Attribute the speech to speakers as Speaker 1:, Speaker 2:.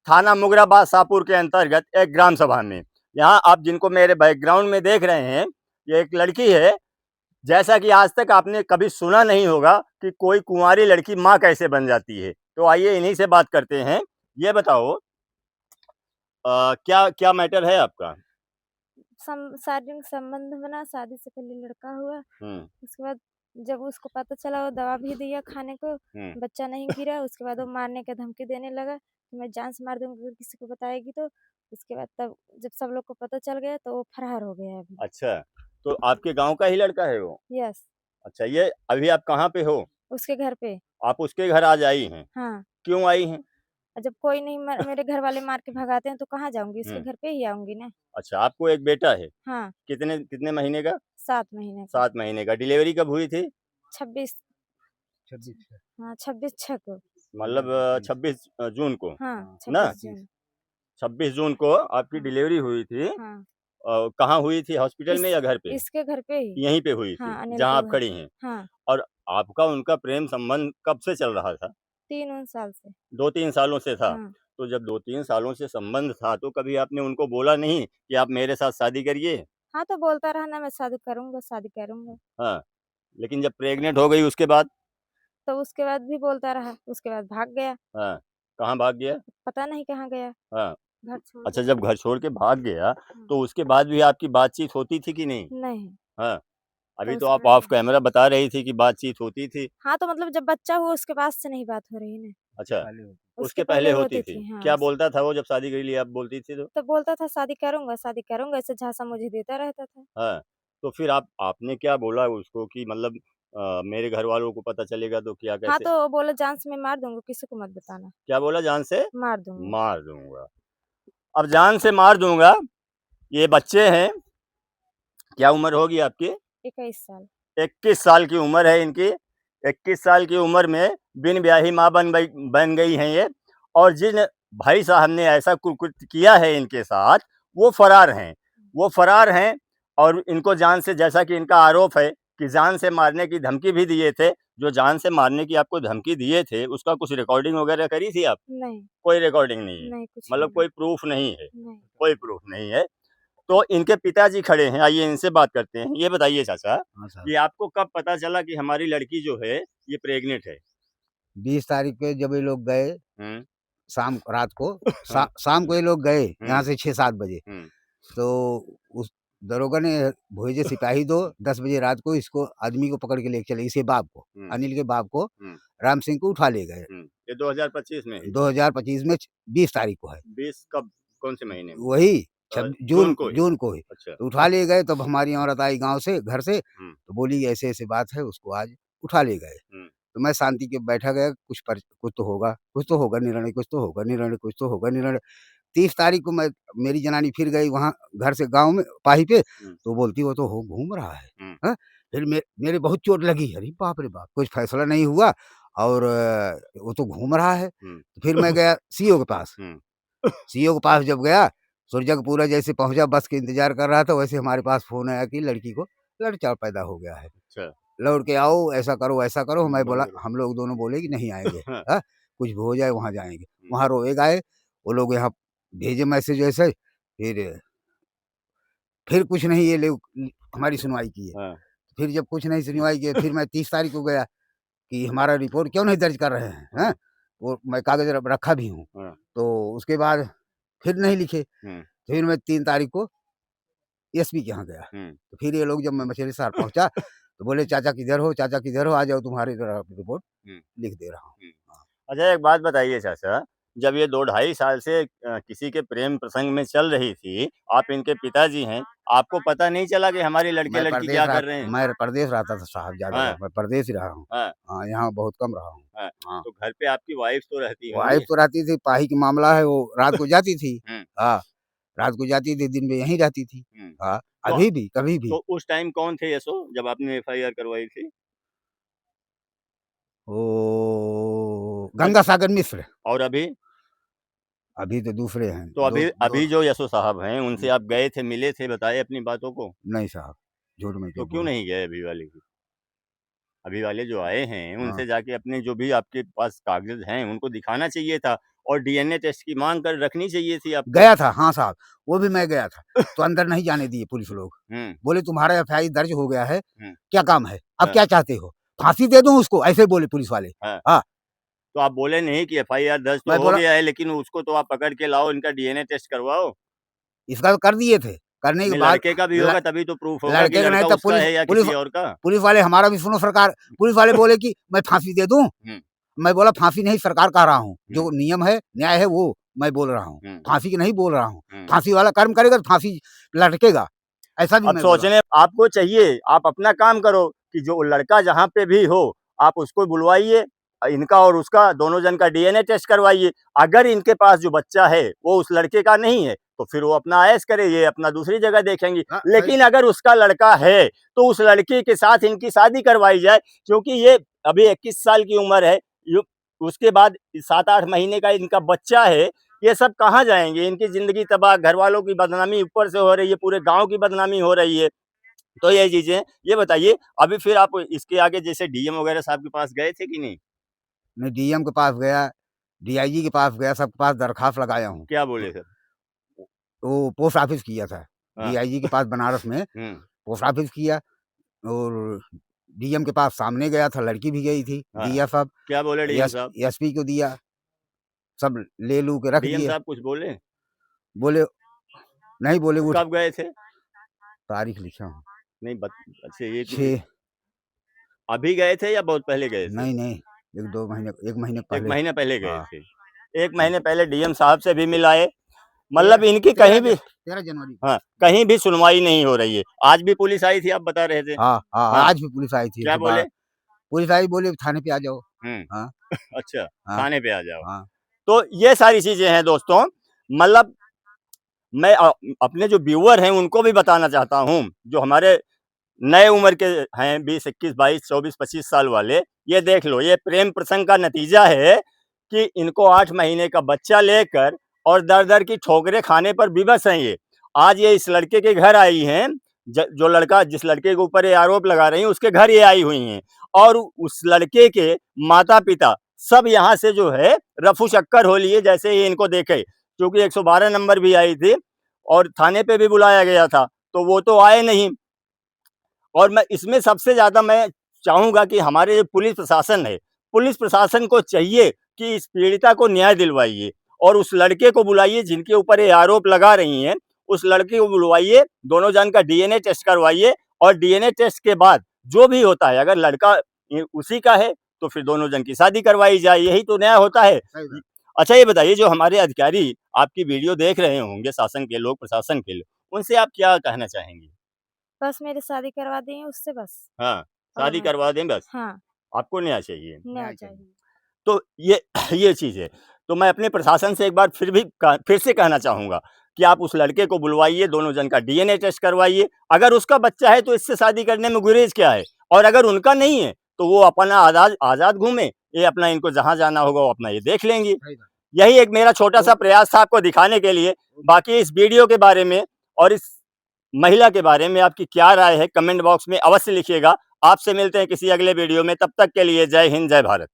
Speaker 1: थाना मुगराबाद शाहपुर के अंतर्गत एक ग्राम सभा में। यहाँ आप जिनको मेरे बैकग्राउंड में देख रहे हैं, ये एक लड़की है। जैसा कि आज तक आपने कभी सुना नहीं होगा कि कोई कुंवारी लड़की माँ कैसे बन जाती है। तो आइए इन्हीं से बात करते हैं। ये बताओ क्या क्या मैटर है आपका?
Speaker 2: शारीरिक संबंध बना, शादी से पहले लड़का हुआ।
Speaker 1: हम्म
Speaker 2: उसके बाद जब उसको पता चला, वो दवा भी दिया खाने को,
Speaker 1: हम्म
Speaker 2: बच्चा नहीं गिरा। उसके बाद वो मारने का धमकी देने लगा कि मैं जान से मार दूंगा अगर किसी को बताएगी तो। उसके बाद तब जब सब लोग को पता चल गया तो वो फरार हो गया अभी।
Speaker 1: अच्छा, तो आपके गांव का ही लड़का है वो?
Speaker 2: यस।
Speaker 1: अच्छा, ये अभी आप कहाँ पे हो?
Speaker 2: उसके घर पे।
Speaker 1: आप उसके घर आज आई हैं?
Speaker 2: हाँ।
Speaker 1: क्यों आई हैं?
Speaker 2: और जब कोई नहीं मेरे घर वाले मार के भगाते हैं तो कहाँ जाऊंगी, उसके
Speaker 1: हम्म
Speaker 2: घर पे ही आऊंगी ना।
Speaker 1: अच्छा, आपको एक बेटा है?
Speaker 2: हाँ।
Speaker 1: कितने कितने महीने का?
Speaker 2: 7 महीने का।
Speaker 1: 7 महीने का। डिलीवरी कब हुई थी?
Speaker 2: 26। 26। हाँ, 26/6 को।
Speaker 1: मतलब 26 जून को
Speaker 2: हाँ,
Speaker 1: ना?
Speaker 2: 26 जून।
Speaker 1: 26 जून को आपकी
Speaker 2: हाँ।
Speaker 1: डिलीवरी हुई थी।
Speaker 2: हाँ।
Speaker 1: कहाँ हुई थी, हॉस्पिटल में
Speaker 2: इस
Speaker 1: या घर पे?
Speaker 2: इसके घर पे ही।
Speaker 1: यहीं पे हुई थी
Speaker 2: हाँ, अनिल
Speaker 1: जहाँ
Speaker 2: के
Speaker 1: आप
Speaker 2: घर
Speaker 1: खड़ी
Speaker 2: पे।
Speaker 1: हैं।
Speaker 2: हाँ।
Speaker 1: और आपका उनका प्रेम संबंध कब से चल रहा था?
Speaker 2: 3 साल से।
Speaker 1: 2-3 सालों से था।
Speaker 2: हाँ।
Speaker 1: तो जब 2-3 सालों से संबंध था तो कभी आपने उनको बोला नहीं कि आप मेरे साथ शादी करिए?
Speaker 2: हाँ, तो बोलता रहा ना, मैं शादी करूँगा, शादी करूँगा।
Speaker 1: हाँ, लेकिन जब प्रेग्नेंट हो गई उसके बाद?
Speaker 2: तो उसके बाद भी बोलता रहा, उसके बाद भाग गया।
Speaker 1: हाँ, कहाँ भाग गया?
Speaker 2: पता नहीं कहाँ गया,
Speaker 1: हाँ,
Speaker 2: घर छोड़ के
Speaker 1: अच्छा,
Speaker 2: भाग
Speaker 1: जब घर छोड़ के भाग गया
Speaker 2: हाँ।
Speaker 1: तो उसके बाद भी आपकी बातचीत होती थी कि नहीं?
Speaker 2: नहीं,
Speaker 1: हाँ,
Speaker 2: तो
Speaker 1: अभी तो
Speaker 2: उसके
Speaker 1: आप
Speaker 2: बाद
Speaker 1: ऑफ
Speaker 2: नहीं।
Speaker 1: कैमरा बता रही थी कि बातचीत होती थी।
Speaker 2: हाँ, तो मतलब जब बच्चा हुआ उसके बाद से नहीं बात हो रही ना।
Speaker 1: अच्छा,
Speaker 2: उसके
Speaker 1: उसके पहले
Speaker 2: पहले
Speaker 1: होती
Speaker 2: होती
Speaker 1: थी।
Speaker 2: थी। हाँ,
Speaker 1: क्या बोलता था वो जब शादी के लिए आप बोलती थी तो?
Speaker 2: तो बोलता था शादी करूँगा, ऐसे झांसा मुझे देता रहता था।
Speaker 1: हाँ, तो फिर आपने क्या बोला उसको कि मतलब मेरे घर वालों को पता चलेगा तो क्या
Speaker 2: हाँ,
Speaker 1: कैसे?
Speaker 2: तो वो बोला जान से मैं मार दूँगा, किसी को मत बताना।
Speaker 1: क्या बोला, जान से
Speaker 2: मार दूँगा।
Speaker 1: मार दूँगा। अब जान से मार दूँगा, ये बच्चे हैं, क्या उम्र होगी आपकी?
Speaker 2: 21 साल।
Speaker 1: 21 साल की उम्र है इनकी। 21 साल की उम्र में बिन ब्याही माँ बन गई हैं ये। और जिन भाई साहब ने ऐसा कुकृत्य किया है इनके साथ, वो फरार हैं। वो फरार हैं और इनको जान से, जैसा कि इनका आरोप है कि जान से मारने की धमकी भी दिए थे। जो जान से मारने की आपको धमकी दिए थे, उसका कुछ रिकॉर्डिंग वगैरह करी थी आप?
Speaker 2: नहीं,
Speaker 1: कोई रिकॉर्डिंग नहीं है,
Speaker 2: नहीं कुछ भी
Speaker 1: मतलब
Speaker 2: नहीं।
Speaker 1: कोई प्रूफ नहीं है,
Speaker 2: नहीं।
Speaker 1: कोई प्रूफ नहीं है। तो इनके पिताजी खड़े हैं, आइए इनसे बात करते हैं। ये बताइए चाचा,
Speaker 3: हाँ साहब।
Speaker 1: ये आपको कब पता चला कि हमारी लड़की जो है ये प्रेग्नेंट है?
Speaker 3: 20 तारीख को जब ये लोग गए,
Speaker 1: हुँ,
Speaker 3: रात को
Speaker 1: हाँ,
Speaker 3: शाम को ये लोग गए यहाँ
Speaker 1: हुँ,
Speaker 3: से 6-7 बजे।
Speaker 1: हुँ,
Speaker 3: तो उस दरोगा ने भेजे सिपाही 2 10 बजे रात को इसको आदमी को पकड़ के लेके चले, इसके बाप को,
Speaker 1: हुँ,
Speaker 3: अनिल के बाप को,
Speaker 1: हुँ,
Speaker 3: राम सिंह को उठा ले गए।
Speaker 1: हुँ। ये 2025 में ही?
Speaker 3: 2025 में 20 तारीख को है।
Speaker 1: 20 कब, कौन से महीने में?
Speaker 3: वही
Speaker 1: जून को ही?
Speaker 3: जून को ही।
Speaker 1: अच्छा।
Speaker 3: तो उठा ले गए, तब हमारी औरत आई गाँव से, घर से,
Speaker 1: हुँ,
Speaker 3: तो बोली ऐसे-ऐसे बात है, उसको आज उठा ले गए।
Speaker 1: हुँ,
Speaker 3: तो मैं शांति के बैठा गया, कुछ तो होगा, निर्णय, कुछ तो होगा निर्णय, कुछ तो होगा निर्णय। 30 तारीख को मेरी जनानी फिर गई वहाँ घर से गाँव में पाही पे,
Speaker 1: हुँ,
Speaker 3: तो बोलती वो तो हो घूम रहा है।
Speaker 1: हुँ,
Speaker 3: हैं? फिर मेरे बहुत चोट लगी, अरे बाप रे बाप! कुछ फैसला नहीं हुआ और वो तो घूम रहा है।
Speaker 1: हुँ,
Speaker 3: तो फिर मैं गया सीओ के पास।
Speaker 1: हुँ,
Speaker 3: सीओ के पास जब गया, सुरजगपुरा जैसे पहुँचा, बस के इंतज़ार कर रहा था, वैसे हमारे पास फ़ोन आया कि लड़की को लड़का पैदा हो गया है।
Speaker 1: अच्छा।
Speaker 3: लौट के आओ, ऐसा करो, वैसा करो। मैं बोला,
Speaker 1: बरोबर।
Speaker 3: हम लोग दोनों बोले कि नहीं आएँगे,
Speaker 1: हाँ,
Speaker 3: हाँ? कुछ भी हो जाए वहाँ जाएँगे।
Speaker 1: हुँ,
Speaker 3: वहाँ रोए गाए, वो लोग यहाँ भेजे मैसेज वैसे, फिर कुछ नहीं ये लोग हमारी सुनवाई किए।
Speaker 1: हाँ,
Speaker 3: फिर जब कुछ नहीं सुनवाई किए, फिर मैं 30 तारीख को गया कि हमारा रिपोर्ट क्यों नहीं दर्ज कर रहे हैं, हैं?
Speaker 1: हाँ,
Speaker 3: वो मैं कागज़ रखा भी हूँ।
Speaker 1: हाँ,
Speaker 3: तो उसके बाद फिर नहीं लिखे।
Speaker 1: हुँ,
Speaker 3: फिर मैं 3 तारीख को एसपी के यहाँ गया।
Speaker 1: हुँ,
Speaker 3: तो फिर ये लोग जब मैं मछली शहर पहुँचा, तो बोले चाचा किधर हो, चाचा किधर हो? आ जाओ, तुम्हारी रिपोर्ट
Speaker 1: हुँ,
Speaker 3: लिख दे रहा हूँ।
Speaker 1: हुँ।
Speaker 3: हाँ।
Speaker 1: अच्छा, एक बात बताइए चाचा, जब ये 2 ढाई साल से किसी के प्रेम प्रसंग में चल रही थी, आप इनके पिताजी हैं, आपको पता नहीं चला कि हमारी लड़के-लड़की क्या कर रहे हैं?
Speaker 3: मैं परदेश रहता था साहब ज़्यादातर,
Speaker 1: हाँ,
Speaker 3: मैं परदेश ही रहा हूँ।
Speaker 1: हाँ,
Speaker 3: हाँ, यहाँ बहुत कम रहा हूँ।
Speaker 1: हाँ,
Speaker 3: हाँ,
Speaker 1: तो घर पे आपकी वाइफ़ तो रहती
Speaker 3: वाइफ़
Speaker 1: होंगी?
Speaker 3: तो रहती थी, पाही की मामला है, वो रात को जाती थी।
Speaker 1: हुँ,
Speaker 3: हाँ, रात को जाती थी, दिन में यहीं रहती थी।
Speaker 1: हुँ।
Speaker 3: हाँ,
Speaker 1: तो
Speaker 3: अभी भी, कभी भी।
Speaker 1: तो उस टाइम कौन थे यसो जब आपने एफआईआर करवाई थी?
Speaker 3: वो
Speaker 1: और
Speaker 3: गंगा सागर मिश्र,
Speaker 1: और अभी?
Speaker 3: अभी तो दूसरे हैं।
Speaker 1: तो
Speaker 3: दो
Speaker 1: अभी
Speaker 3: दो
Speaker 1: अभी जो यसो साहब हैं, उनसे
Speaker 3: हुँ,
Speaker 1: आप गए थे, मिले थे, बताए अपनी बातों को?
Speaker 3: नहीं साहब, झूठ मैं
Speaker 1: तो
Speaker 3: क्यों
Speaker 1: क्यों
Speaker 3: बोलूँ?
Speaker 1: नहीं गए अभी वाले? अभी वाले जो आए हैं,
Speaker 3: हाँ,
Speaker 1: उनसे जाके अपने जो भी आपके पास कागज़ हैं, उनको दिखाना चाहिए था। और डीएनए टेस्ट की मांग कर रखनी चाहिए थी आपको।
Speaker 3: गया था, हाँ साहब, वो भी मैं गया था, तो अंदर नहीं जाने दिए पुलिस लोग। बोले तुम्हारा एफआईआर दर्ज हो गया है, क्या काम है, अब
Speaker 1: हाँ।
Speaker 3: क्या चाहते हो, फांसी दे दूं उसको, ऐसे बोले पुलिस वाले।
Speaker 1: हाँ।
Speaker 3: हाँ।
Speaker 1: तो आप बोले नहीं कि एफआईआर दर्ज तो
Speaker 3: मैं
Speaker 1: हो
Speaker 3: बोला
Speaker 1: गया है, लेकिन उसको तो आप पकड़ के लाओ, इनका डीएनए टेस्ट करवाओ।
Speaker 3: इसका तो कर दिए थे, करने के
Speaker 1: नहीं,
Speaker 3: बाद
Speaker 1: लड़के का भी होगा तभी तो प्रूफ होगा कि
Speaker 3: लड़के का नहीं
Speaker 1: लड़का
Speaker 3: तो
Speaker 1: उसका है या
Speaker 3: पुलिस
Speaker 1: किसी और का।
Speaker 3: पुलिस वाले हमारा भी सुनो सरकार, पुलिस वाले बोले कि मैं फांसी दे दूं, मैं बोला फांसी नहीं, सरकार कह रहा हूँ, जो नियम है न्याय है वो मैं बोल रहा हूँ, फांसी की नहीं बोल रहा हूँ, फांसी वाला कर्म करेगा तो फांसी लटकेगा, ऐसा भी
Speaker 1: अब
Speaker 3: मैं बोला।
Speaker 1: सोचने आपको चाहिए, आप अपना काम करो कि जो लड़का जहाँ पे भी हो आप उसको बुलवाइए, इनका और उसका दोनों जन का डीएनए टेस्ट करवाइए। अगर इनके पास जो बच्चा है वो उस लड़के का नहीं है तो फिर वो अपना ऐश करे, ये अपना दूसरी जगह देखेंगे।
Speaker 3: हाँ,
Speaker 1: लेकिन अगर उसका लड़का है तो उस लड़के के साथ इनकी शादी करवाई जाए, क्योंकि ये अभी 21 साल की उम्र है, उसके बाद 7-8 महीने का इनका बच्चा है। ये सब कहाँ जाएंगे, इनकी जिंदगी तबाह, घर वालों की बदनामी ऊपर से हो रही है, पूरे गांव की बदनामी हो रही है। तो ये चीजें, ये बताइए अभी फिर आप इसके आगे जैसे डीएम वगैरह साहब के पास गए थे कि नहीं?
Speaker 3: मैं डीएम के पास गया, डीआईजी के पास गया, सबके पास दरखास्त लगाया हूँ।
Speaker 1: क्या बोले सर?
Speaker 3: तो पोस्ट ऑफिस किया था,
Speaker 1: हाँ।
Speaker 3: डीआईजी के पास बनारस में पोस्ट ऑफिस किया, और डीएम के पास सामने गया था, लड़की भी गई थी,
Speaker 1: हाँ।
Speaker 3: दिया सब,
Speaker 1: क्या बोले डीएम साहब?
Speaker 3: एसपी को दिया, सब ले लू के रख
Speaker 1: डीएम
Speaker 3: दिए।
Speaker 1: साहब कुछ बोले?
Speaker 3: बोले नहीं, बोले वो
Speaker 1: कब गए थे?
Speaker 3: तारीख लिखा हूँ
Speaker 1: नहीं अच्छा ये
Speaker 3: 6,
Speaker 1: अभी गए थे या बहुत पहले गए थे?
Speaker 3: नहीं 1 महीने
Speaker 1: एक
Speaker 3: पहले।
Speaker 1: महीने पहले गए
Speaker 3: हाँ।
Speaker 1: थे। 1 महीने पहले डीएम साहब से भी मिलाए, मतलब इनकी कहीं भी
Speaker 3: 13 जनवरी।
Speaker 1: हाँ, कहीं भी सुनवाई नहीं हो रही है। आज भी पुलिस आई थी, आप बता रहे थे।
Speaker 3: हाँ,
Speaker 1: हाँ।
Speaker 3: आज भी पुलिस आई थी।
Speaker 1: क्या बोले?
Speaker 3: पुलिस आई, बोले थाने पे आ जाओ। हाँ।
Speaker 1: अच्छा,
Speaker 3: हाँ।
Speaker 1: थाने पे आ जाओ।
Speaker 3: हाँ।
Speaker 1: तो ये सारी चीजें हैं दोस्तों, मतलब मैं अपने जो व्यूअर हैं उनको भी बताना चाहता हूँ, जो हमारे नए उम्र के हैं, 20, 21, 22, 24, 25 साल वाले, ये देख लो, ये प्रेम प्रसंग का नतीजा है कि इनको 8 महीने का बच्चा लेकर और दर-दर की ठोकरें खाने पर विवश हैं ये। आज ये इस लड़के के घर आई हैं, जो लड़का जिस लड़के के ऊपर ये आरोप लगा रही हैं, उसके घर ये आई हुई हैं, और उस लड़के के माता-पिता सब यहाँ से जो है रफू चक्कर हो लिए जैसे ये इनको देखे, क्योंकि 112 नंबर भी आई थी और थाने पे भी बुलाया गया था, तो वो तो आए नहीं। और मैं इसमें सबसे ज़्यादा मैं चाहूँगा कि हमारे जो पुलिस प्रशासन है, पुलिस प्रशासन को चाहिए कि इस पीड़िता को न्याय दिलवाइए और उस लड़के को बुलाइए जिनके ऊपर ये आरोप लगा रही हैं, उस लड़के को बुलवाइए, दोनों जन का डीएनए टेस्ट करवाइए और डीएनए टेस्ट के बाद जो भी होता है, अगर लड़का उसी का है तो फिर दोनों जन की शादी करवाई जाए, यही तो न्याय होता है। अच्छा ये बताइए, जो हमारे अधिकारी आपकी वीडियो देख रहे होंगे, शासन के लोग, प्रशासन के लोग, उनसे आप क्या कहना चाहेंगी?
Speaker 2: बस मेरी शादी करवा दें उससे बस।
Speaker 1: हाँ, शादी
Speaker 2: और
Speaker 1: करवा दें बस,
Speaker 2: हाँ,
Speaker 1: आपको न्याय चाहिए।
Speaker 2: न्याय चाहिए।
Speaker 1: तो ये चीज़ है। तो मैं अपने प्रशासन से एक बार फिर से कहना चाहूँगा कि आप उस लड़के को बुलवाइए, दोनों जन का डीएनए टेस्ट करवाइए। अगर उसका बच्चा है तो इससे शादी करने में गुरेज क्या है? और अगर उनका नहीं है तो वो अपना आज़ाद घूमें, ये अपना इनको जहाँ जाना होगा वो अपना ये देख लेंगी। यही एक मेरा छोटा-सा प्रयास था आपको दिखाने के लिए। बाकी इस वीडियो के बारे में और इस महिला के बारे में आपकी क्या राय है, कमेंट बॉक्स में अवश्य लिखिएगा। आपसे मिलते हैं किसी अगले वीडियो में, तब तक के लिए जय हिंद, जय भारत।